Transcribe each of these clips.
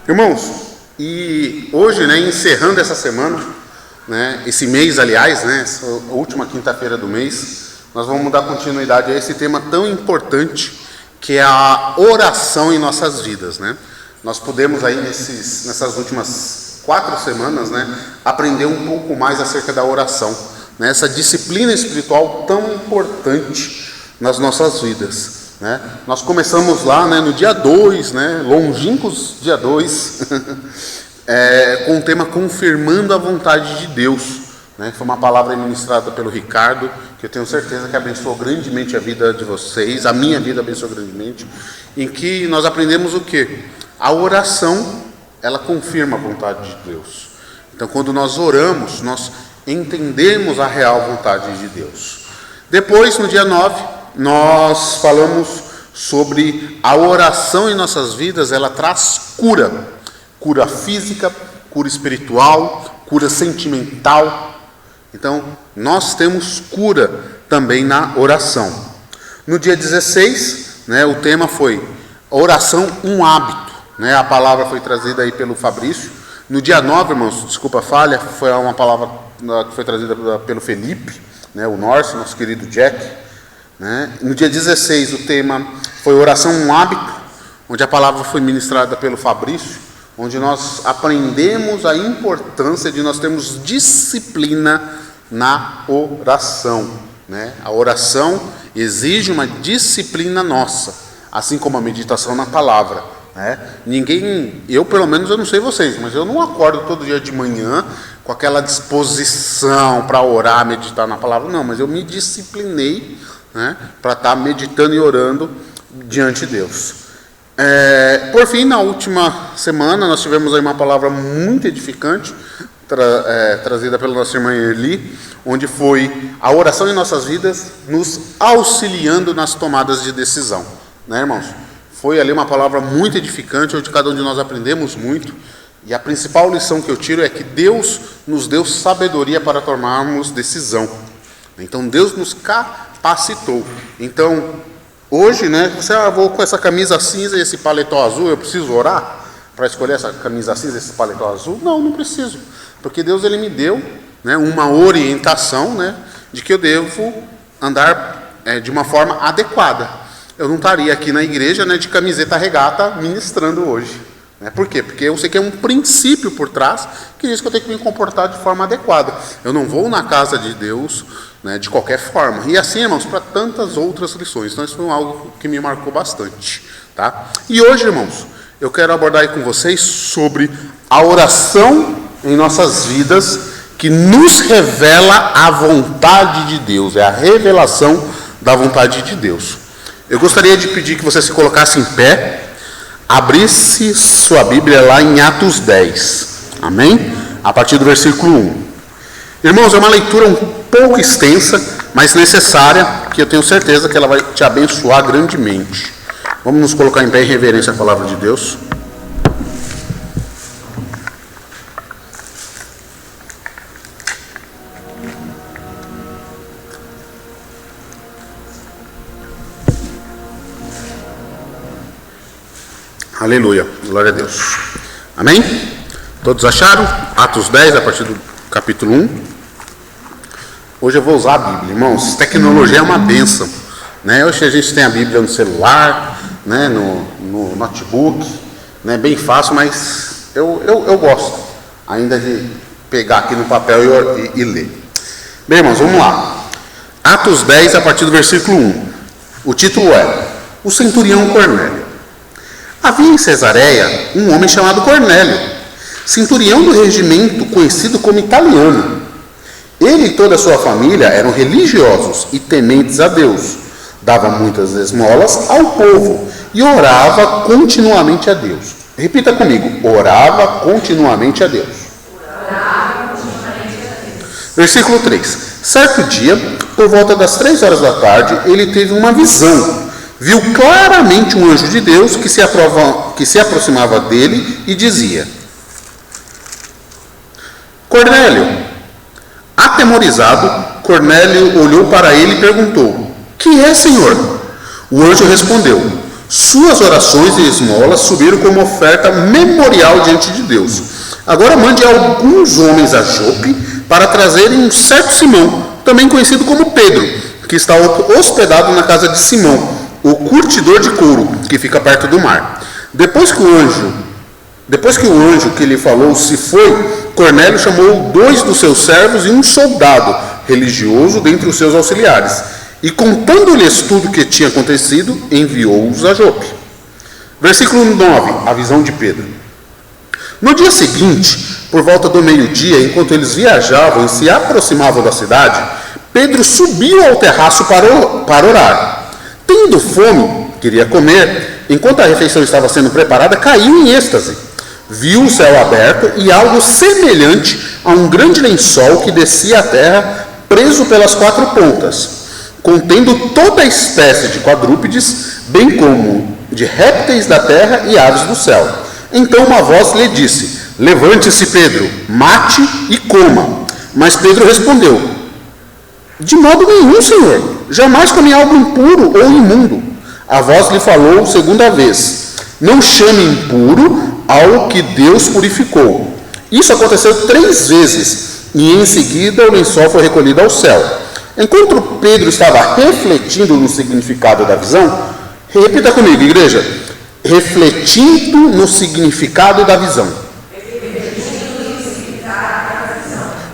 Irmãos, e hoje, encerrando essa semana, esse mês, aliás, essa última quinta-feira do mês, nós vamos dar continuidade a esse tema tão importante que é a oração em nossas vidas, Nós podemos aí nessas últimas 4 semanas, aprender um pouco mais acerca da oração, essa disciplina espiritual tão importante nas nossas vidas. Nós começamos lá no dia 2, longínquos dia 2, com o tema confirmando a vontade de Deus. Foi uma palavra ministrada pelo Ricardo, que eu tenho certeza que abençoou grandemente a vida de vocês, a minha vida abençoou grandemente, em que nós aprendemos o quê? A oração, ela confirma a vontade de Deus. Então, quando nós oramos, nós entendemos a real vontade de Deus. Depois, no dia 9, nós falamos sobre a oração em nossas vidas. Ela traz cura física, cura espiritual, cura sentimental. Então, nós temos cura também na oração. No dia 16, o tema foi oração, um hábito. A palavra foi trazida aí pelo Fabrício. No dia 9, irmãos, desculpa a falha, foi uma palavra que foi trazida pelo Felipe, o Norse, nosso querido Jack. No dia 16, o tema foi oração, um hábito, onde a palavra foi ministrada pelo Fabrício, onde nós aprendemos a importância de nós termos disciplina na oração. A oração exige uma disciplina nossa, assim como a meditação na palavra. Eu pelo menos, eu não sei vocês, mas eu não acordo todo dia de manhã com aquela disposição para orar, meditar na palavra, não, mas eu me disciplinei para estar meditando e orando diante de Deus. Por fim, na última semana, nós tivemos aí uma palavra muito edificante, trazida pela nossa irmã Erli, onde foi a oração em nossas vidas, nos auxiliando nas tomadas de decisão. Irmãos? Foi ali uma palavra muito edificante, onde cada um de nós aprendemos muito, e a principal lição que eu tiro é que Deus nos deu sabedoria para tomarmos decisão. Então, Deus nos capacitou. Então, hoje, você, vou com essa camisa cinza e esse paletó azul, eu preciso orar para escolher essa camisa cinza e esse paletó azul? Não preciso, porque Deus ele me deu uma orientação de que eu devo andar de uma forma adequada. Eu não estaria aqui na igreja de camiseta regata ministrando hoje. Por quê? Porque eu sei que é um princípio por trás que diz que eu tenho que me comportar de forma adequada. Eu não vou na casa de Deus de qualquer forma. E assim, irmãos, para tantas outras lições. Então, isso foi algo que me marcou bastante. Tá? E hoje, irmãos, eu quero abordar aí com vocês sobre a oração em nossas vidas que nos revela a vontade de Deus. É a revelação da vontade de Deus. Eu gostaria de pedir que você se colocasse em pé, abrisse sua Bíblia lá em Atos 10, amém? A partir do versículo 1. Irmãos, é uma leitura um pouco extensa, mas necessária, que eu tenho certeza que ela vai te abençoar grandemente. Vamos nos colocar em pé em reverência à palavra de Deus. Aleluia, glória a Deus. Amém? Todos acharam? Atos 10, a partir do capítulo 1. Hoje eu vou usar a Bíblia, irmãos. Tecnologia é uma bênção. Hoje a gente tem a Bíblia no celular, no notebook, bem fácil, mas eu gosto ainda de pegar aqui no papel e ler. Bem, irmãos, vamos lá. Atos 10, a partir do versículo 1. O título é O Centurião Cornélio. Havia em Cesareia um homem chamado Cornélio, centurião do regimento conhecido como italiano. Ele e toda a sua família eram religiosos e tementes a Deus. Dava muitas esmolas ao povo e orava continuamente a Deus. Repita comigo, orava continuamente a Deus. Versículo 3. Certo dia, por volta das 3 horas da tarde, ele teve uma visão. Viu claramente um anjo de Deus que se aproximava dele e dizia: Cornélio. Atemorizado, Cornélio olhou para ele e perguntou: Que é, Senhor? O anjo respondeu: Suas orações e esmolas subiram como oferta memorial diante de Deus. Agora mande alguns homens a Jope para trazerem um certo Simão, também conhecido como Pedro, que está hospedado na casa de Simão, o curtidor de couro, que fica perto do mar. Depois que o anjo que lhe falou se foi, Cornélio chamou 2 dos seus servos e um soldado religioso dentre os seus auxiliares, e contando-lhes tudo o que tinha acontecido, enviou-os a Jope. Versículo 9, a visão de Pedro. No dia seguinte, por volta do meio-dia, enquanto eles viajavam e se aproximavam da cidade, Pedro subiu ao terraço para orar. Tendo fome, queria comer, enquanto a refeição estava sendo preparada, caiu em êxtase. Viu o céu aberto e algo semelhante a um grande lençol que descia à terra, preso pelas 4 pontas, contendo toda a espécie de quadrúpedes, bem como de répteis da terra e aves do céu. Então uma voz lhe disse: levante-se, Pedro, mate e coma. Mas Pedro respondeu: de modo nenhum, Senhor, jamais comi algo impuro ou imundo. A voz lhe falou segunda vez: não chame impuro ao que Deus purificou. Isso aconteceu 3 vezes, e em seguida o lençol foi recolhido ao céu. Enquanto Pedro estava refletindo no significado da visão, repita comigo, igreja: refletindo no significado da visão.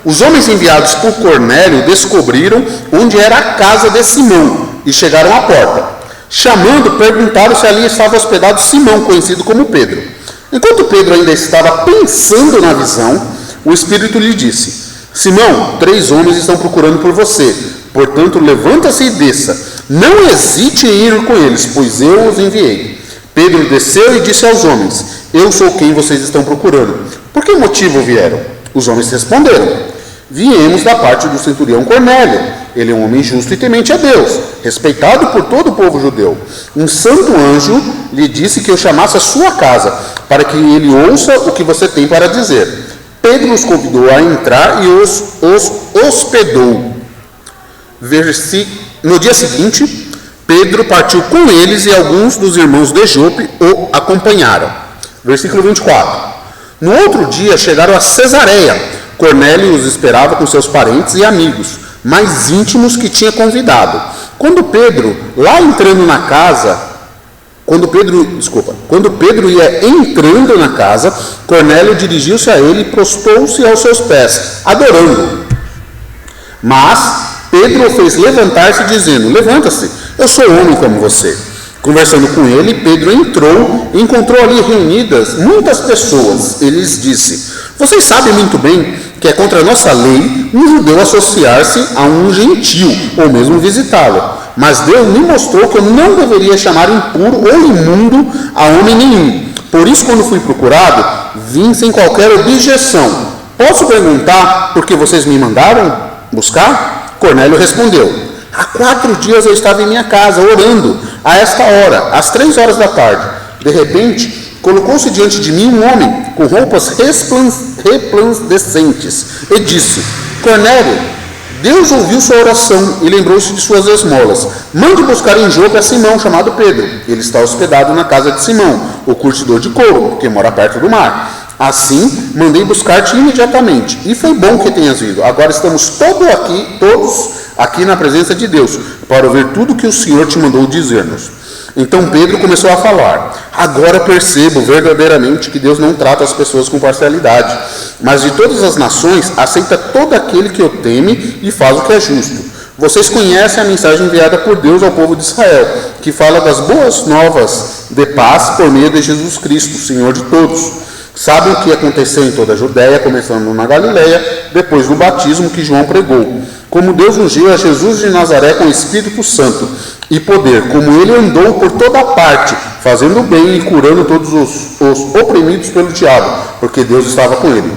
Os homens enviados por Cornélio descobriram onde era a casa de Simão e chegaram à porta. Chamando, perguntaram se ali estava hospedado Simão, conhecido como Pedro. Enquanto Pedro ainda estava pensando na visão, o Espírito lhe disse: Simão, 3 homens estão procurando por você, portanto levanta-se e desça. Não hesite em ir com eles, pois eu os enviei. Pedro desceu e disse aos homens: eu sou quem vocês estão procurando. Por que motivo vieram? Os homens responderam: viemos da parte do centurião Cornélio. Ele é um homem justo e temente a Deus, respeitado por todo o povo judeu. Um santo anjo lhe disse que eu chamasse a sua casa, para que ele ouça o que você tem para dizer. Pedro os convidou a entrar e os hospedou. No dia seguinte, Pedro partiu com eles e alguns dos irmãos de Jope o acompanharam. Versículo 24. No outro dia chegaram a Cesareia. Cornélio os esperava com seus parentes e amigos mais íntimos que tinha convidado. Quando Pedro ia entrando na casa, Cornélio dirigiu-se a ele e prostou-se aos seus pés, adorando. Mas Pedro o fez levantar-se, dizendo: levanta-se, eu sou homem como você. Conversando com ele, Pedro entrou e encontrou ali reunidas muitas pessoas. Ele lhes disse: vocês sabem muito bem que é contra a nossa lei um judeu associar-se a um gentio, ou mesmo visitá-lo. Mas Deus me mostrou que eu não deveria chamar impuro ou imundo a homem nenhum. Por isso, quando fui procurado, vim sem qualquer objeção. Posso perguntar por que vocês me mandaram buscar? Cornélio respondeu: há 4 dias eu estava em minha casa, orando, a esta hora, às 3 horas da tarde. De repente, colocou-se diante de mim um homem com roupas resplandecentes e disse: Cornélio, Deus ouviu sua oração e lembrou-se de suas esmolas. Mande buscar em Jope a Simão, chamado Pedro. Ele está hospedado na casa de Simão, o curtidor de couro, que mora perto do mar. Assim, mandei buscar-te imediatamente. E foi bom que tenhas vindo. Agora estamos todos aqui na presença de Deus, para ouvir tudo que o Senhor te mandou dizer-nos. Então Pedro começou a falar: agora percebo verdadeiramente que Deus não trata as pessoas com parcialidade, mas de todas as nações aceita todo aquele que o teme e faz o que é justo. Vocês conhecem a mensagem enviada por Deus ao povo de Israel, que fala das boas novas de paz por meio de Jesus Cristo, Senhor de todos. Sabem o que aconteceu em toda a Judéia, começando na Galileia, depois do batismo que João pregou. Como Deus ungiu a Jesus de Nazaré com o Espírito Santo e poder, como ele andou por toda parte, fazendo bem e curando todos os oprimidos pelo diabo, porque Deus estava com ele.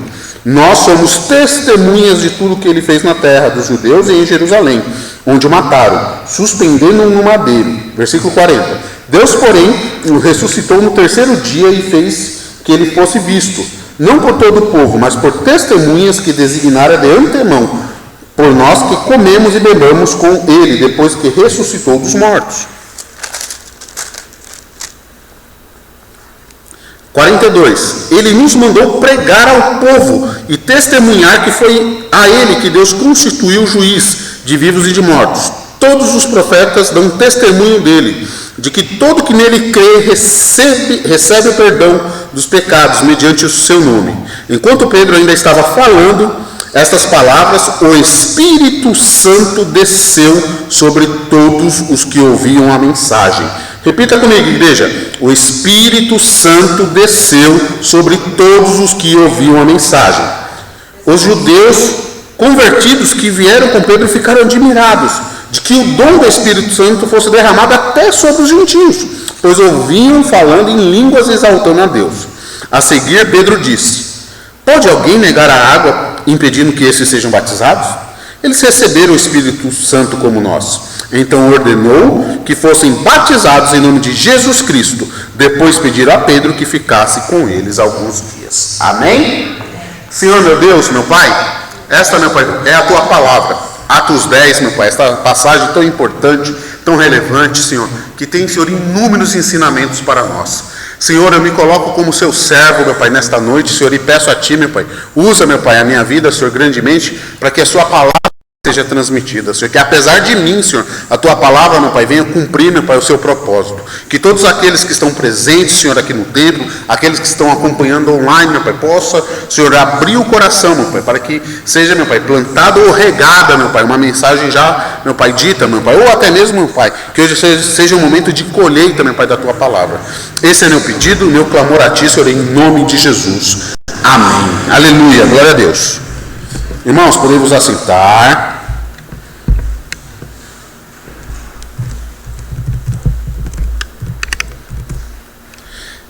Nós somos testemunhas de tudo que ele fez na terra dos judeus e em Jerusalém, onde o mataram, suspendendo-o no madeiro. Versículo 40. Deus, porém, o ressuscitou no 3º dia e fez que ele fosse visto, não por todo o povo, mas por testemunhas que designara de antemão, por nós que comemos e bebemos com ele, depois que ressuscitou dos mortos. 42. Ele nos mandou pregar ao povo e testemunhar que foi a ele que Deus constituiu juiz de vivos e de mortos. Todos os profetas dão testemunho dele, de que todo que nele crê recebe o perdão dos pecados mediante o seu nome. Enquanto Pedro ainda estava falando estas palavras, o Espírito Santo desceu sobre todos os que ouviam a mensagem. Repita comigo, igreja. O Espírito Santo desceu sobre todos os que ouviam a mensagem. Os judeus convertidos que vieram com Pedro ficaram admirados de que o dom do Espírito Santo fosse derramado até sobre os gentios, pois ouviam falando em línguas exaltando a Deus. A seguir, Pedro disse: pode alguém negar a água, impedindo que esses sejam batizados? Eles receberam o Espírito Santo como nós. Então ordenou que fossem batizados em nome de Jesus Cristo. Depois pediram a Pedro que ficasse com eles alguns dias. Amém? Senhor meu Deus, meu Pai, esta, meu Pai, é a Tua palavra. Atos 10, meu Pai, esta passagem tão importante, tão relevante, Senhor, que tem, Senhor, inúmeros ensinamentos para nós. Senhor, eu me coloco como seu servo, meu Pai, nesta noite, Senhor, e peço a Ti, meu Pai, usa, meu Pai, a minha vida, Senhor, grandemente, para que a Sua palavra seja transmitida, Senhor, que apesar de mim, Senhor, a Tua palavra, meu Pai, venha cumprir, meu Pai, o seu propósito, que todos aqueles que estão presentes, Senhor, aqui no templo, aqueles que estão acompanhando online, meu Pai, possa, Senhor, abrir o coração, meu Pai, para que seja, meu Pai, plantada ou regada, meu Pai, uma mensagem já, meu Pai, dita, meu Pai, ou até mesmo, meu Pai, que hoje seja um momento de colheita, meu Pai, da Tua palavra. Esse é meu pedido, meu clamor a Ti, Senhor, em nome de Jesus. Amém. Aleluia, glória a Deus. Irmãos, podemos assentar.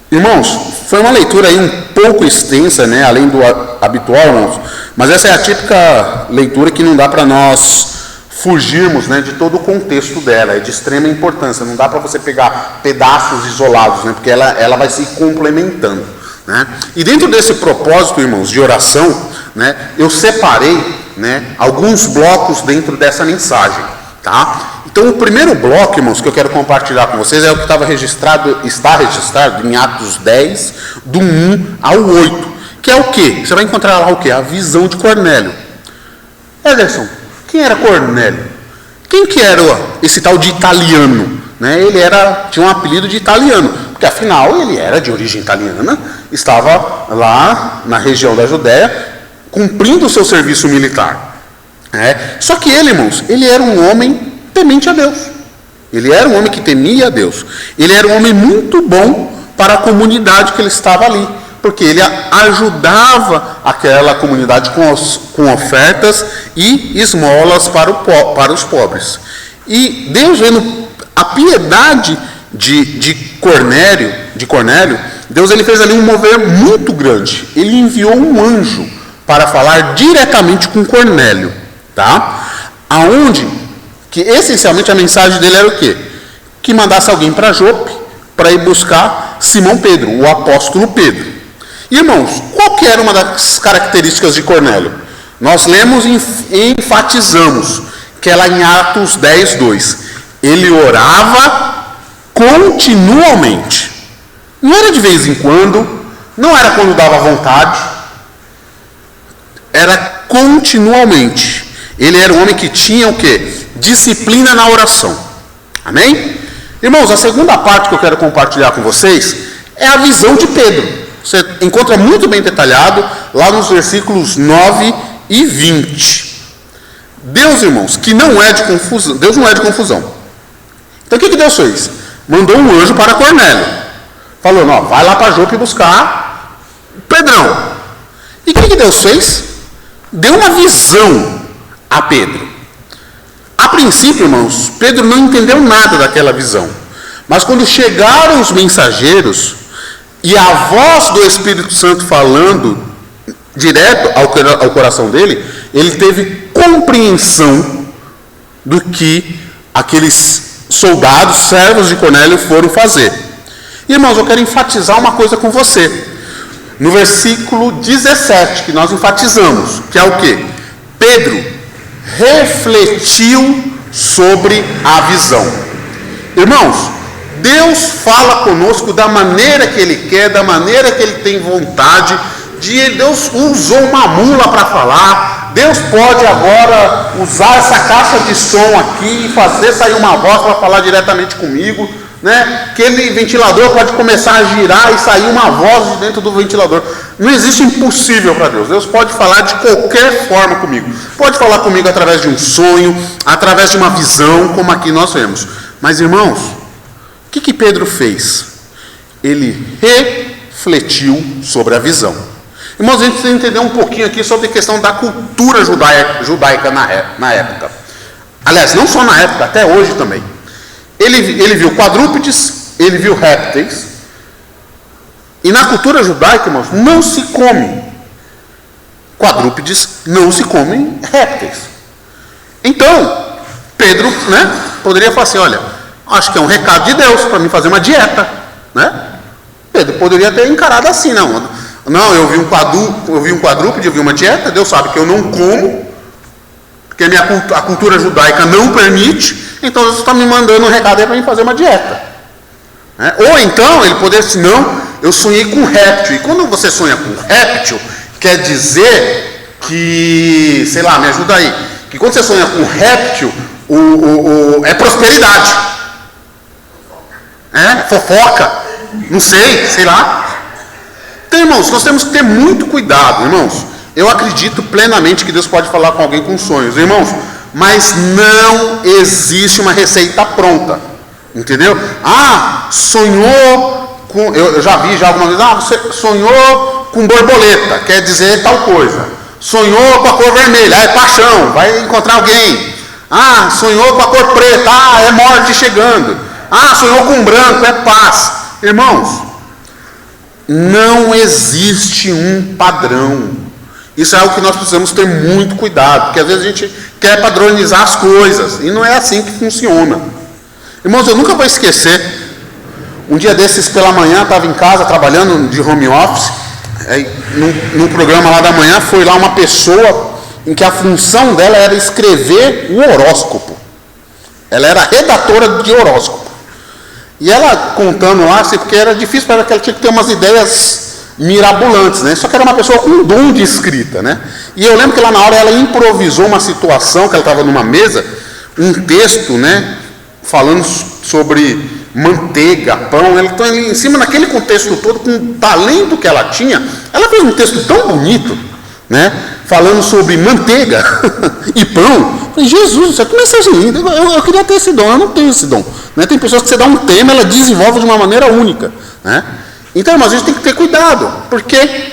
Irmãos, foi uma leitura aí um pouco extensa, né, além do habitual, irmãos, mas essa é a típica leitura que não dá para nós fugirmos, né, de todo o contexto dela, é de extrema importância, não dá para você pegar pedaços isolados, né, porque ela vai se complementando, né. E dentro desse propósito, irmãos, de oração, né, eu separei, né, alguns blocos dentro dessa mensagem, tá? Então, o primeiro bloco, irmãos, que eu quero compartilhar com vocês é o que está registrado em Atos 10, do 1 ao 8, que é o quê? Você vai encontrar lá o quê? A visão de Cornélio. Ederson, quem era Cornélio? Quem que era esse tal de italiano? Né? Ele tinha um apelido de italiano, porque afinal ele era de origem italiana, estava lá na região da Judéia, cumprindo o seu serviço militar. Só que ele, irmãos, ele era um homem temente a Deus. Ele era um homem que temia a Deus. Ele era um homem muito bom para a comunidade que ele estava ali, porque ele ajudava aquela comunidade com ofertas e esmolas para os pobres. E Deus, vendo a piedade de Cornélio, Deus ele fez ali um mover muito grande. Ele enviou um anjo para falar diretamente com Cornélio, tá? Aonde que essencialmente a mensagem dele era o quê? Que mandasse alguém para Jope para ir buscar Simão Pedro, o apóstolo Pedro. Irmãos, qual que era uma das características de Cornélio? Nós lemos e enfatizamos que ela em Atos 10, 2. Ele orava continuamente. Não era de vez em quando, não era quando dava vontade, era continuamente. Ele era um homem que tinha o quê? Disciplina na oração. Amém? Irmãos, a segunda parte que eu quero compartilhar com vocês é a visão de Pedro. Você encontra muito bem detalhado lá nos versículos 9 e 20. Deus, irmãos, que não é de confusão. Deus não é de confusão. Então o que Deus fez? Mandou um anjo para Cornélio. Falou, não, vai lá para Jope buscar Pedrão. E o que Deus fez? Deu uma visão a Pedro. A princípio, irmãos, Pedro não entendeu nada daquela visão. Mas quando chegaram os mensageiros e a voz do Espírito Santo falando direto ao coração dele, ele teve compreensão do que aqueles soldados, servos de Cornélio foram fazer. Irmãos, eu quero enfatizar uma coisa com você. No versículo 17, que nós enfatizamos, que é o quê? Pedro refletiu sobre a visão. Irmãos, Deus fala conosco da maneira que Ele quer, da maneira que Ele tem vontade. Deus usou uma mula para falar. Deus pode agora usar essa caixa de som aqui e fazer sair uma voz para falar diretamente comigo, né? Aquele ventilador pode começar a girar e sair uma voz de dentro do ventilador. Não existe impossível para Deus. Deus pode falar de qualquer forma comigo. Pode falar comigo através de um sonho, através de uma visão, como aqui nós vemos. Mas, irmãos, o que Pedro fez? Ele refletiu sobre a visão. Irmãos, a gente precisa entender um pouquinho aqui sobre a questão da cultura judaica na época. Aliás, não só na época, até hoje também. Ele viu quadrúpedes, ele viu répteis. E na cultura judaica, irmãos, não se come quadrúpedes, não se comem répteis. Então, Pedro, né, poderia falar assim, olha, acho que é um recado de Deus para mim fazer uma dieta, né? Pedro poderia ter encarado assim, não, eu vi um quadrúpede, eu vi uma dieta, Deus sabe que eu não como, porque a cultura judaica não permite, então Deus está me mandando um recado aí para mim fazer uma dieta. Né? Ou então, ele poderia dizer, não, eu sonhei com réptil. E quando você sonha com réptil, quer dizer que, sei lá, me ajuda aí, que quando você sonha com réptil, é prosperidade. Fofoca, não sei lá. Então, irmãos, nós temos que ter muito cuidado, irmãos. Eu acredito plenamente que Deus pode falar com alguém com sonhos, irmãos, mas não existe uma receita pronta, entendeu? Sonhou com, eu já vi alguma vez, você sonhou com borboleta, quer dizer tal coisa. Sonhou com a cor vermelha, é paixão, vai encontrar alguém. Sonhou com a cor preta, é morte chegando. Sonhou com branco, é paz. Irmãos, não existe um padrão. Isso é algo que nós precisamos ter muito cuidado, porque às vezes a gente quer padronizar as coisas, e não é assim que funciona. Irmãos, eu nunca vou esquecer, um dia desses pela manhã, estava em casa trabalhando de home office, num programa lá da manhã, foi lá uma pessoa em que a função dela era escrever o horóscopo. Ela era redatora de horóscopo. E ela contando lá, porque era difícil para ela, que ela tinha que ter umas ideias mirabolantes, né? Só que era uma pessoa com um dom de escrita, né? E eu lembro que lá na hora ela improvisou uma situação, que ela estava numa mesa, um texto, né? Falando sobre manteiga, pão. Então, em cima daquele contexto todo, com o talento que ela tinha, ela fez um texto tão bonito, né? Falando sobre manteiga e pão. Eu falei, Jesus, isso é que mensagem linda. Eu queria ter esse dom, eu não tenho esse dom. Né? Tem pessoas que você dá um tema, ela desenvolve de uma maneira única. Né? Então, mas a gente tem que ter cuidado, porque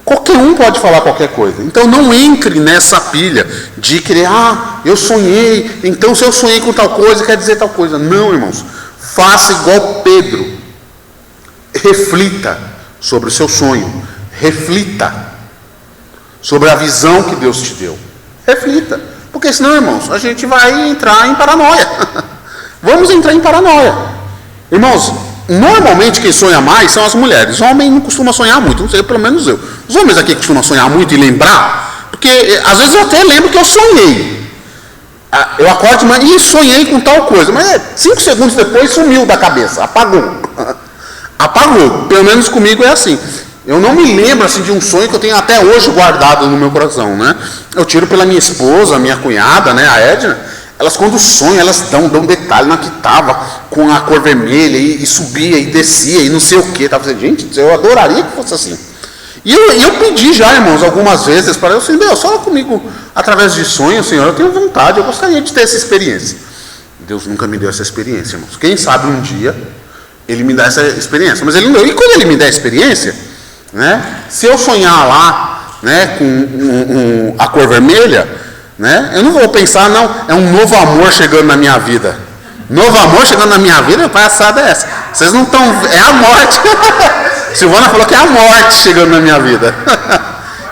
qualquer um pode falar qualquer coisa. Então, não entre nessa pilha de querer, eu sonhei, então se eu sonhei com tal coisa, quer dizer tal coisa. Não, irmãos. Faça igual Pedro. Reflita sobre o seu sonho. Reflita sobre a visão que Deus te deu. Reflita. Porque senão, irmãos, a gente vai entrar em paranoia. Vamos entrar em paranoia. Irmãos, normalmente quem sonha mais são as mulheres. O homem não costuma sonhar muito, não sei, pelo menos eu. Os homens aqui costumam sonhar muito e lembrar, porque às vezes eu até lembro que eu sonhei. Eu acordo e sonhei com tal coisa, mas 5 segundos depois sumiu da cabeça, apagou. Apagou. Pelo menos comigo é assim. Eu não me lembro assim, de um sonho que eu tenho até hoje guardado no meu coração, né? Eu tiro pela minha esposa, minha cunhada, né, a Edna. Elas quando sonham, elas dão detalhe na que estava com a cor vermelha e subia e descia e não sei o que. Estava dizendo, gente, eu adoraria que fosse assim. E eu pedi já, irmãos, algumas vezes para Deus, Deus, fala comigo através de sonhos, Senhor, eu tenho vontade, eu gostaria de ter essa experiência. Deus nunca me deu essa experiência, irmãos. Quem sabe um dia Ele me dá essa experiência, mas Ele não deu. E quando Ele me der a experiência, né, se eu sonhar lá, né, com a cor vermelha, né, eu não vou pensar, não, é um novo amor chegando na minha vida. Novo amor chegando na minha vida, palhaçada é essa? Vocês não estão, é a morte. Silvana falou que é a morte chegando na minha vida.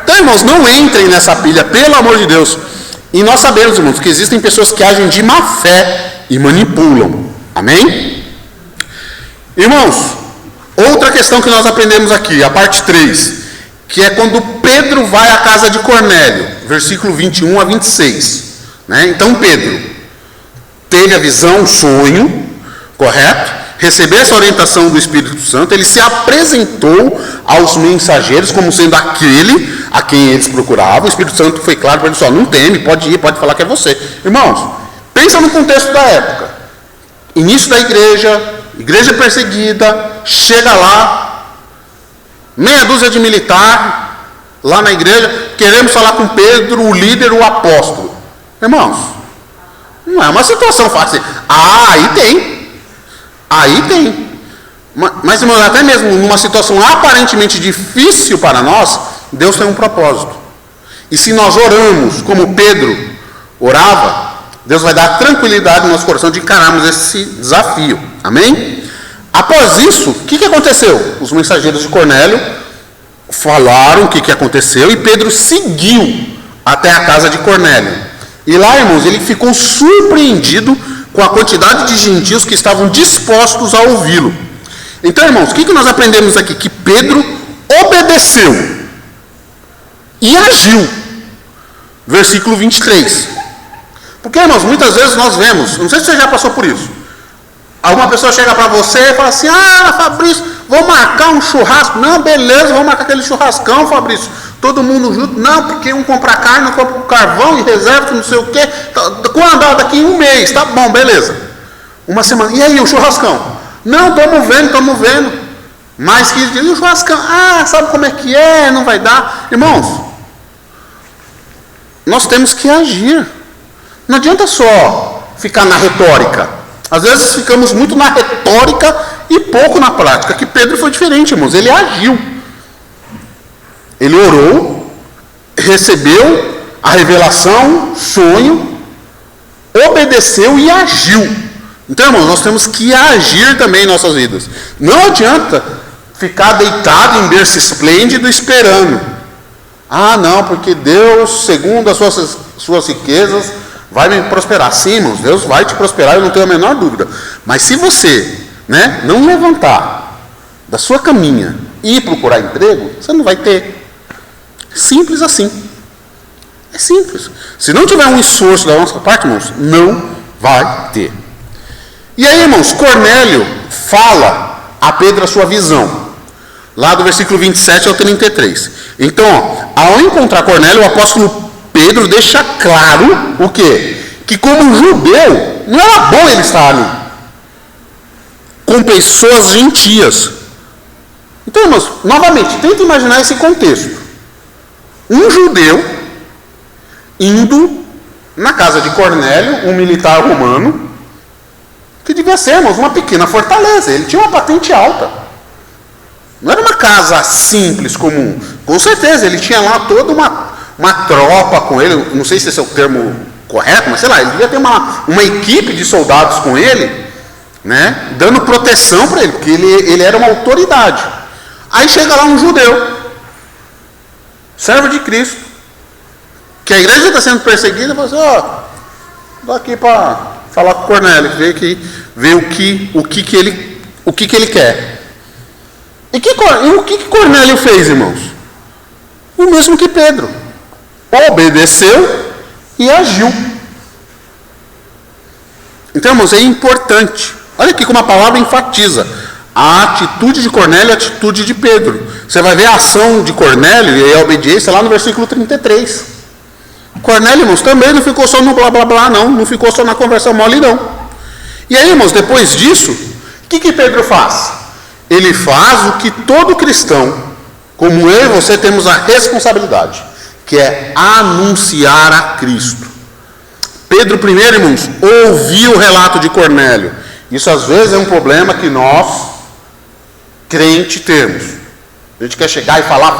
Então, irmãos, não entrem nessa pilha, pelo amor de Deus. E nós sabemos, irmãos, que existem pessoas que agem de má fé e manipulam. Amém? Irmãos, outra questão que nós aprendemos aqui, a parte 3, que é quando Pedro vai à casa de Cornélio, versículo 21 a 26. Né? Então, Pedro teve a visão, o sonho, correto? Receber essa orientação do Espírito Santo, ele se apresentou aos mensageiros como sendo aquele a quem eles procuravam. O Espírito Santo foi claro para eles: não teme, pode ir, pode falar que é você. Irmãos, pensa no contexto da época. Início da igreja perseguida, chega lá, meia dúzia de militar lá na igreja, queremos falar com Pedro, o líder, o apóstolo. Irmãos, não é uma situação fácil. Aí tem. Mas, irmãos, até mesmo numa situação aparentemente difícil para nós, Deus tem um propósito. E se nós oramos como Pedro orava, Deus vai dar tranquilidade no nosso coração de encararmos esse desafio. Amém? Após isso, o que aconteceu? Os mensageiros de Cornélio falaram o que aconteceu e Pedro seguiu até a casa de Cornélio. E lá, irmãos, ele ficou surpreendido com a quantidade de gentios que estavam dispostos a ouvi-lo. Então, irmãos, o que nós aprendemos aqui? Que Pedro obedeceu e agiu. Versículo 23. Porque, irmãos, muitas vezes nós vemos, não sei se você já passou por isso, alguma pessoa chega para você e fala assim: Fabrício, vou marcar um churrasco. Não, beleza, vou marcar aquele churrascão, Fabrício. Todo mundo junto. Não, porque um compra carne, um compra carvão e reserva, não sei o quê. Quando? Daqui 1 mês. Tá bom, beleza. 1 semana. E aí, o churrascão? Não, estamos vendo. Mais 15 dias. E o churrascão? Sabe como é que é? Não vai dar. Irmãos, nós temos que agir. Não adianta só ficar na retórica. Às vezes ficamos muito na retórica e pouco na prática. Que Pedro foi diferente, irmãos. Ele agiu. Ele orou, recebeu a revelação, sonho, obedeceu e agiu. Então, irmãos, nós temos que agir também em nossas vidas. Não adianta ficar deitado em berço esplêndido esperando. Não, porque Deus, segundo as suas riquezas, vai me prosperar. Sim, irmãos, Deus vai te prosperar, eu não tenho a menor dúvida. Mas se você, não levantar da sua caminha e ir procurar emprego, você não vai ter. Simples assim. É simples. Se não tiver um esforço da nossa parte, irmãos, não vai ter. E aí, irmãos, Cornélio fala a Pedro a sua visão. Lá do versículo 27 ao 33. Então, ao encontrar Cornélio, o apóstolo Pedro deixa claro o quê? Que como judeu, não era bom ele estar ali com pessoas gentias. Então, irmãos, novamente, tenta imaginar esse contexto. Um judeu indo na casa de Cornélio, um militar romano, que devia ser, irmãos, uma pequena fortaleza. Ele tinha uma patente alta. Não era uma casa simples, comum. Com certeza, ele tinha lá toda uma tropa com ele. Não sei se esse é o termo correto, mas sei lá, ele devia ter uma equipe de soldados com ele, dando proteção para ele, porque ele era uma autoridade. Aí chega lá um judeu, servo de Cristo, que a igreja está sendo perseguida, e fala assim: estou aqui para falar com o Cornélio, ver o que ele quer. E o que Cornélio fez, irmãos? O mesmo que Pedro. Obedeceu e agiu. Então, irmãos, é importante. Olha aqui como a palavra enfatiza. A atitude de Cornélio e a atitude de Pedro. Você vai ver a ação de Cornélio e a obediência lá no versículo 33. Cornélio, irmãos, também não ficou só no blá blá blá, não. Não ficou só na conversa mole, não. E aí, irmãos, depois disso, o que Pedro faz? Ele faz o que todo cristão, como eu e você, temos a responsabilidade, que é anunciar a Cristo. Pedro, primeiro, irmãos, ouviu o relato de Cornélio. Isso às vezes é um problema que nós, crente, temos. A gente quer chegar e falar.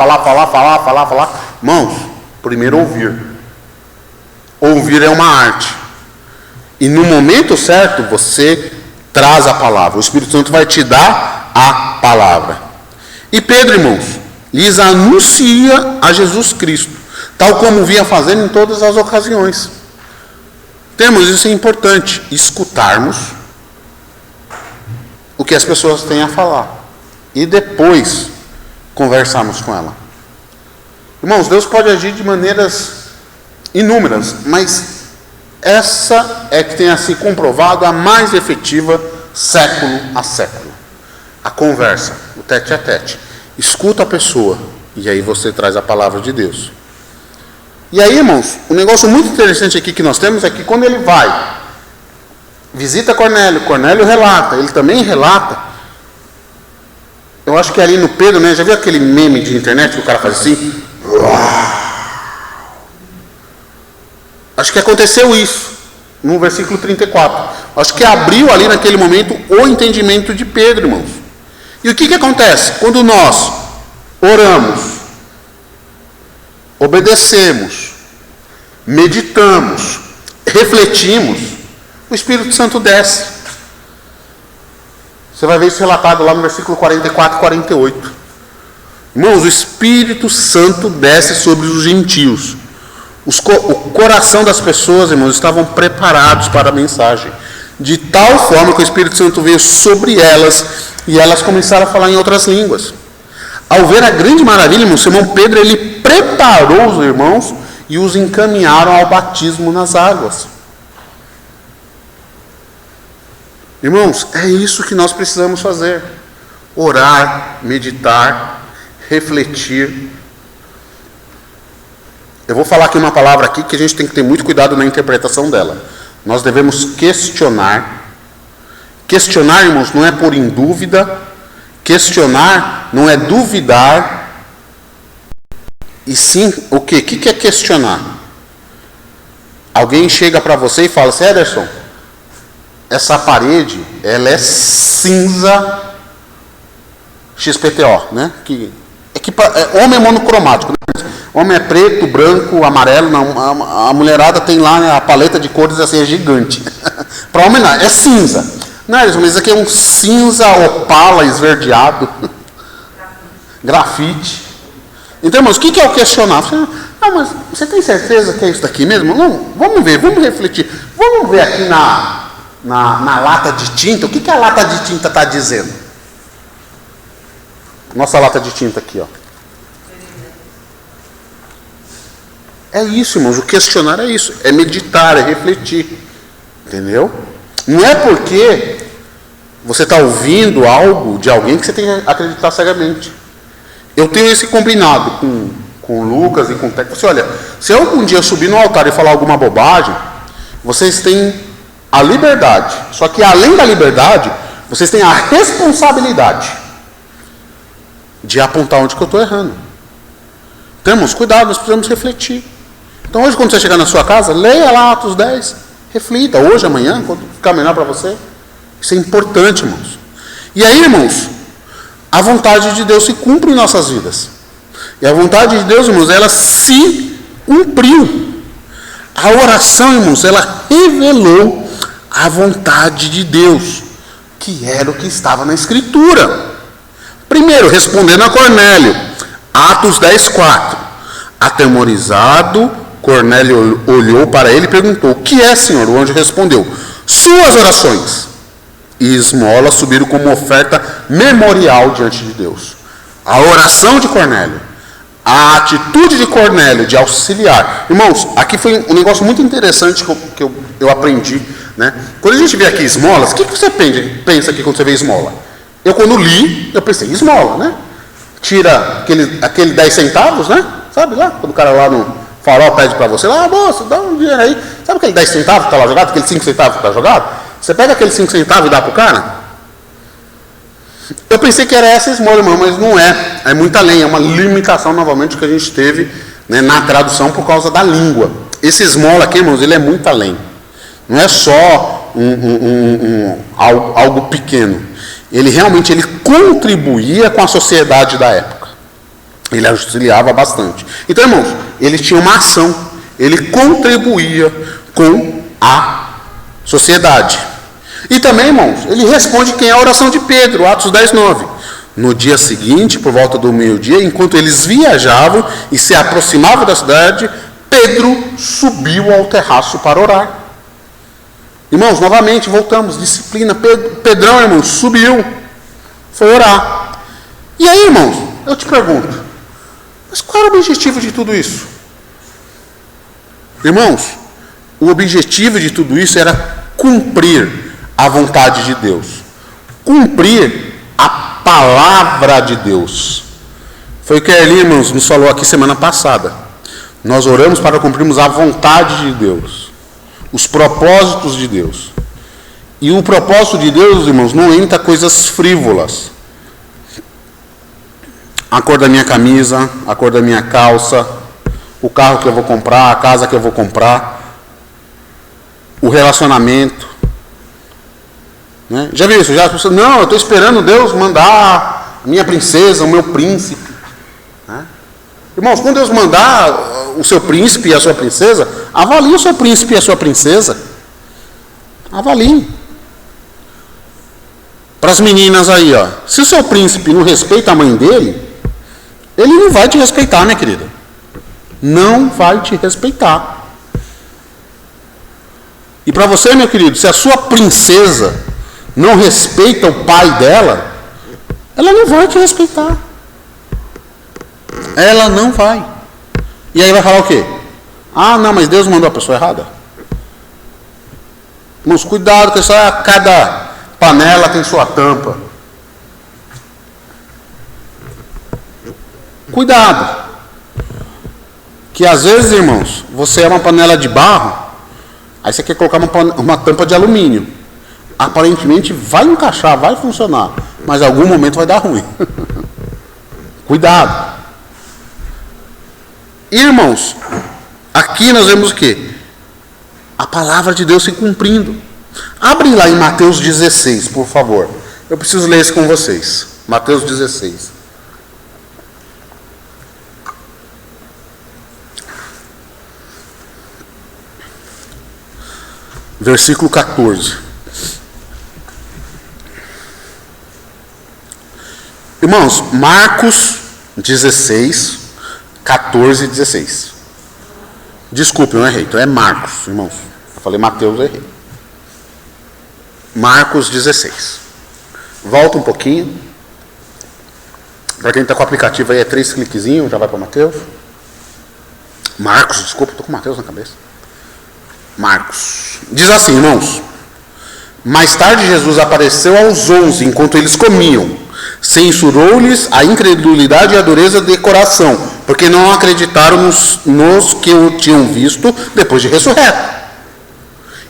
Irmãos, primeiro ouvir. Ouvir é uma arte. E no momento certo, você traz a palavra. O Espírito Santo vai te dar a palavra. E Pedro, irmãos, lhes anuncia a Jesus Cristo, tal como vinha fazendo em todas as ocasiões. Temos, isso é importante, escutarmos o que as pessoas têm a falar e depois conversarmos com ela. Irmãos, Deus pode agir de maneiras inúmeras, mas essa é que tem assim comprovado a mais efetiva século a século. A conversa, o tete a tete. Escuta a pessoa e aí você traz a palavra de Deus. E aí, irmãos, um negócio muito interessante aqui que nós temos é que quando ele vai, visita Cornélio, Cornélio relata, ele também relata. Eu acho que ali no Pedro, né? Já viu aquele meme de internet que o cara faz assim? Acho que aconteceu isso no versículo 34. Acho que abriu ali naquele momento o entendimento de Pedro, irmãos. E o que acontece? Quando nós oramos, obedecemos, meditamos, refletimos, o Espírito Santo desce. Você vai ver isso relatado lá no versículo 44 e 48. Irmãos, o Espírito Santo desce sobre os gentios. O coração das pessoas, irmãos, estavam preparados para a mensagem. De tal forma que o Espírito Santo veio sobre elas e elas começaram a falar em outras línguas. Ao ver a grande maravilha, irmão, Simão Pedro, ele preparou os irmãos e os encaminharam ao batismo nas águas. Irmãos, é isso que nós precisamos fazer. Orar, meditar, refletir. Eu vou falar aqui uma palavra aqui que a gente tem que ter muito cuidado na interpretação dela. Nós devemos questionar. Questionar, irmãos, não é pôr em dúvida. Questionar não é duvidar. E sim, o quê? O que é questionar? Alguém chega para você e fala assim: Ederson, essa parede, ela é cinza XPTO, né? Homem é monocromático, né? Homem é preto, branco, amarelo. Não, a mulherada tem lá, né, a paleta de cores assim, é gigante. Para homem não, é cinza. Não, mas isso aqui é um cinza opala esverdeado. Grafite. Então, irmãos, o que é o questionar? Ah, mas você tem certeza que é isso daqui mesmo? Não, vamos ver, vamos refletir. Vamos ver aqui na lata de tinta, o que a lata de tinta está dizendo? Nossa lata de tinta aqui, ó. É isso, irmãos, o questionar é isso, é meditar, é refletir, entendeu? Não é porque você está ouvindo algo de alguém que você tem que acreditar cegamente. Eu tenho esse combinado com o Lucas e com o Teco. Assim, olha, se eu algum dia subir no altar e falar alguma bobagem, vocês têm a liberdade, só que além da liberdade, vocês têm a responsabilidade de apontar onde que eu estou errando. Então, irmãos, cuidado, nós precisamos refletir. Então hoje, quando você chegar na sua casa, leia lá Atos 10, reflita, hoje, amanhã, quando ficar melhor para você. Isso é importante, irmãos. E aí, irmãos, a vontade de Deus se cumpre em nossas vidas. E a vontade de Deus, irmãos, ela se cumpriu. A oração, irmãos, ela revelou a vontade de Deus, que era o que estava na Escritura. Primeiro, respondendo a Cornélio, Atos 10, 4. Atemorizado, Cornélio olhou para ele e perguntou: o que é, Senhor? O anjo respondeu: suas orações e esmolas subiram como oferta memorial diante de Deus. A oração de Cornélio, a atitude de Cornélio de auxiliar. Irmãos, aqui foi um negócio muito interessante que eu aprendi, né? Quando a gente vê aqui esmolas, o que você pensa aqui quando você vê esmola? Eu, quando li, eu pensei, esmola, né? Tira aquele 10 centavos, né? Sabe lá? Quando o cara lá no farol pede para você, lá, moça, dá um dinheiro aí. Sabe aquele 10 centavos que está lá jogado? Aquele 5 centavos que está jogado? Você pega aquele 5 centavos e dá para o cara? Eu pensei que era essa esmola, irmão, mas não é. É muito além, é uma limitação novamente que a gente teve, né, na tradução por causa da língua. Esse esmola aqui, irmãos, ele é muito além. Não é só algo pequeno. Ele realmente contribuía com a sociedade da época. Ele auxiliava bastante. Então, irmãos, ele tinha uma ação. Ele contribuía com a sociedade. E também, irmãos, ele responde quem é a oração de Pedro, Atos 10, 9. No dia seguinte, por volta do meio-dia, enquanto eles viajavam e se aproximavam da cidade, Pedro subiu ao terraço para orar. Irmãos, novamente, voltamos, disciplina. Pedrão, irmãos, subiu, foi orar. E aí, irmãos, eu te pergunto, mas qual era o objetivo de tudo isso? Irmãos, o objetivo de tudo isso era cumprir a vontade de Deus. cumprir a palavra de Deus. Foi o que a Eli, irmãos, nos falou aqui semana passada. Nós oramos para cumprirmos a vontade de Deus, os propósitos de Deus. E o propósito de Deus, irmãos, não entra coisas frívolas. A cor da minha camisa, a cor da minha calça, o carro que eu vou comprar, a casa que eu vou comprar, o relacionamento. Né? Já viu isso? Já, não, eu estou esperando Deus mandar a minha princesa, o meu príncipe. Né? Irmãos, quando Deus mandar o seu príncipe e a sua princesa, avalie o seu príncipe e a sua princesa. Avalie. Para as meninas aí, ó, se o seu príncipe não respeita a mãe dele, ele não vai te respeitar, minha querida. Não vai te respeitar. E para você, meu querido, se a sua princesa não respeita o pai dela, ela não vai te respeitar. Ela não vai. E aí vai falar o quê? Ah, não, mas Deus mandou a pessoa errada. Irmãos, cuidado com isso. Cada panela tem sua tampa. Cuidado. Que às vezes, irmãos, você é uma panela de barro, aí você quer colocar uma tampa de alumínio. Aparentemente vai encaixar, vai funcionar, mas em algum momento vai dar ruim. Cuidado. Irmãos, aqui nós vemos o quê? A palavra de Deus se cumprindo. Abre lá em Mateus 16, por favor. Eu preciso ler isso com vocês. Mateus 16. Versículo 14. Irmãos, Marcos 16, 14 e 16. Desculpe, eu errei. Então é Marcos, irmãos. Eu falei Mateus, eu errei. Marcos 16. Volta um pouquinho. Para quem está com o aplicativo aí, é 3 cliquezinhos, já vai para Mateus. Marcos, desculpa, estou com Mateus na cabeça. Marcos. Diz assim, irmãos. Mais tarde Jesus apareceu aos 11, enquanto eles comiam. Censurou-lhes a incredulidade e a dureza de coração, porque não acreditaram nos que o tinham visto depois de ressurreto.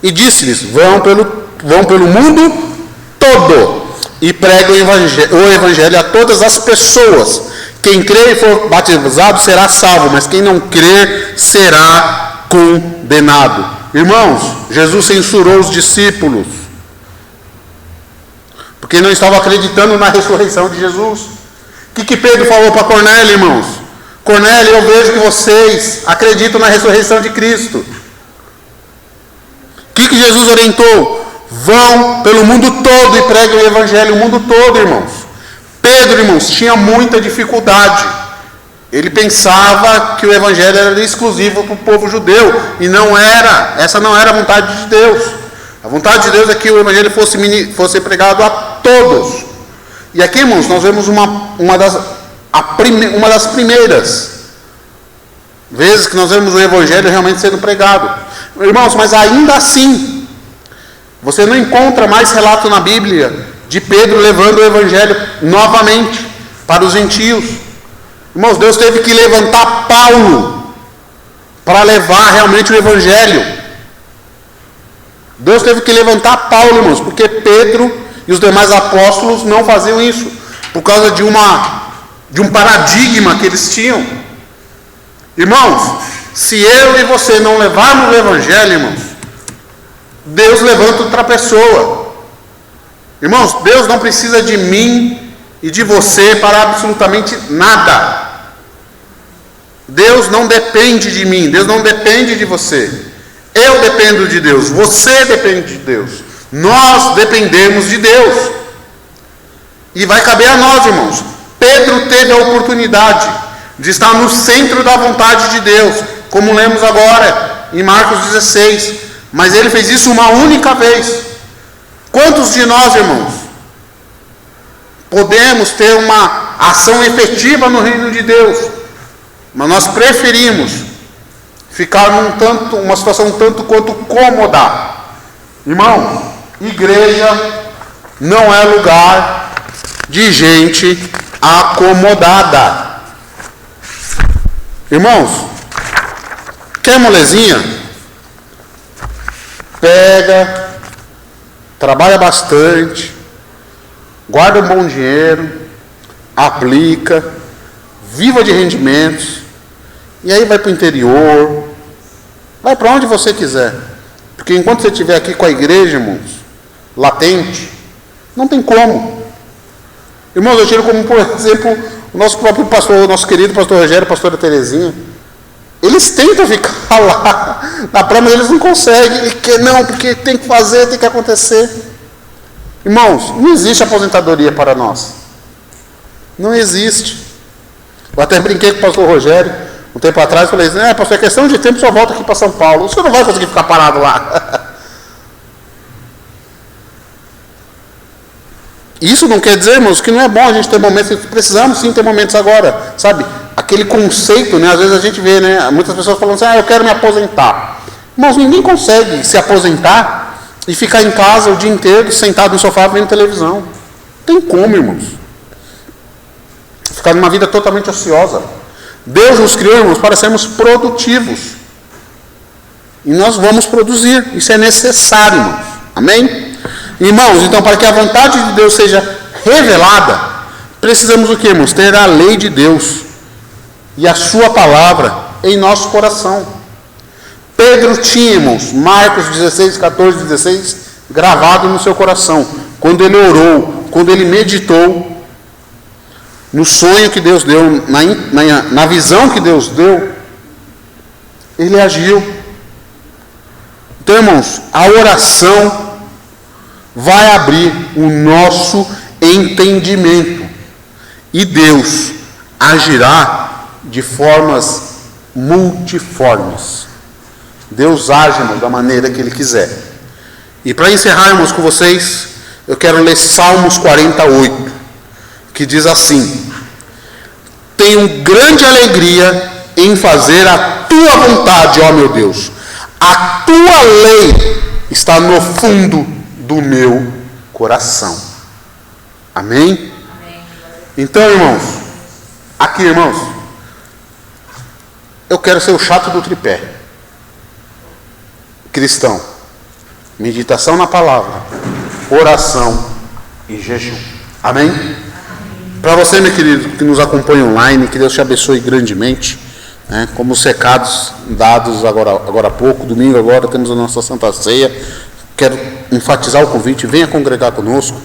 E disse-lhes, vão pelo mundo todo e preguem o evangelho a todas as pessoas. Quem crer e for batizado será salvo, mas quem não crer será condenado. Irmãos, Jesus censurou os discípulos, porque não estavam acreditando na ressurreição de Jesus. O que Pedro falou para Cornélio, irmãos? Cornélio, eu vejo que vocês acreditam na ressurreição de Cristo. O que Jesus orientou? Vão pelo mundo todo e preguem o evangelho o mundo todo, irmãos. Pedro, irmãos, tinha muita dificuldade. Ele pensava que o evangelho era exclusivo para o povo judeu, e não era. Essa não era a vontade de Deus. A vontade de Deus é que o evangelho fosse pregado a todos. E aqui, irmãos, nós vemos uma das primeiras vezes que nós vemos o evangelho realmente sendo pregado. Irmãos, mas ainda assim, você não encontra mais relato na Bíblia de Pedro levando o evangelho novamente para os gentios. Irmãos, Deus teve que levantar Paulo para levar realmente o evangelho. Deus teve que levantar Paulo, irmãos, porque Pedro e os demais apóstolos não faziam isso, por causa de um paradigma que eles tinham. Irmãos, se eu e você não levarmos o evangelho, irmãos, Deus levanta outra pessoa. Irmãos, Deus não precisa de mim e de você para absolutamente nada. Deus não depende de mim, Deus não depende de você. Eu dependo de Deus, você depende de Deus, nós dependemos de Deus. E vai caber a nós, irmãos. Pedro teve a oportunidade de estar no centro da vontade de Deus, como lemos agora em Marcos 16, mas ele fez isso uma única vez. Quantos de nós, irmãos, podemos ter uma ação efetiva no reino de Deus, mas nós preferimos ficar uma situação tanto quanto cômoda? Irmão, igreja não é lugar de gente acomodada. Irmãos, quer molezinha? Pega, trabalha bastante, guarda um bom dinheiro, aplica, viva de rendimentos, e aí vai para o interior, vai para onde você quiser. Porque enquanto você estiver aqui com a igreja, irmãos, latente, não tem como. Irmãos, eu tiro como, por exemplo, o nosso próprio pastor, o nosso querido pastor Rogério, a pastora Terezinha. Eles tentam ficar lá na praia, mas eles não conseguem. Porque tem que fazer, tem que acontecer. Irmãos, não existe aposentadoria para nós. Não existe. Eu até brinquei com o pastor Rogério um tempo atrás, falei assim, pastor, é questão de tempo, só volta aqui para São Paulo. O senhor não vai conseguir ficar parado lá. Isso não quer dizer, irmãos, que não é bom a gente ter momentos, precisamos sim ter momentos agora, sabe? Aquele conceito, né? Às vezes a gente vê, né? Muitas pessoas falando assim, eu quero me aposentar. Irmãos, ninguém consegue se aposentar e ficar em casa o dia inteiro, sentado no sofá, vendo televisão. Não tem como, irmãos. Ficar numa vida totalmente ociosa. Deus nos criou, irmãos, para sermos produtivos. E nós vamos produzir. Isso é necessário, irmãos. Amém? Irmãos, então, para que a vontade de Deus seja revelada, precisamos o que, irmãos? Ter a lei de Deus e a sua palavra em nosso coração. Pedro tinha, irmãos, Marcos 16, 14, 16, gravado no seu coração. Quando ele orou, quando ele meditou no sonho que Deus deu, na visão que Deus deu, ele agiu. Então, irmãos, a oração vai abrir o nosso entendimento. E Deus agirá de formas multiformes. Deus age, irmãos, da maneira que Ele quiser. E para encerrarmos com vocês, eu quero ler Salmos 48, que diz assim: tenho grande alegria em fazer a tua vontade, ó meu Deus. A tua lei está no fundo do meu coração. Amém? Amém? Então, irmãos, aqui, irmãos, eu quero ser o chato do tripé. Cristão, meditação na palavra, oração e jejum. Amém? Para você, meu querido, que nos acompanha online, que Deus te abençoe grandemente. Como os recados dados agora há pouco, domingo agora temos a nossa Santa Ceia. Quero enfatizar o convite, venha congregar conosco.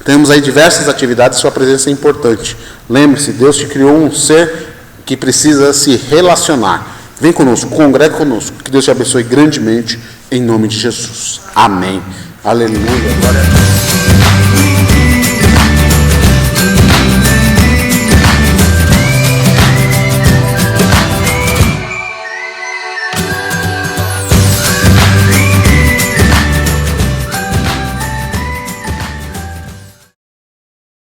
Temos aí diversas atividades, sua presença é importante. Lembre-se, Deus te criou um ser que precisa se relacionar. Vem conosco, congregue conosco. Que Deus te abençoe grandemente, em nome de Jesus. Amém. Aleluia. Glória a Deus.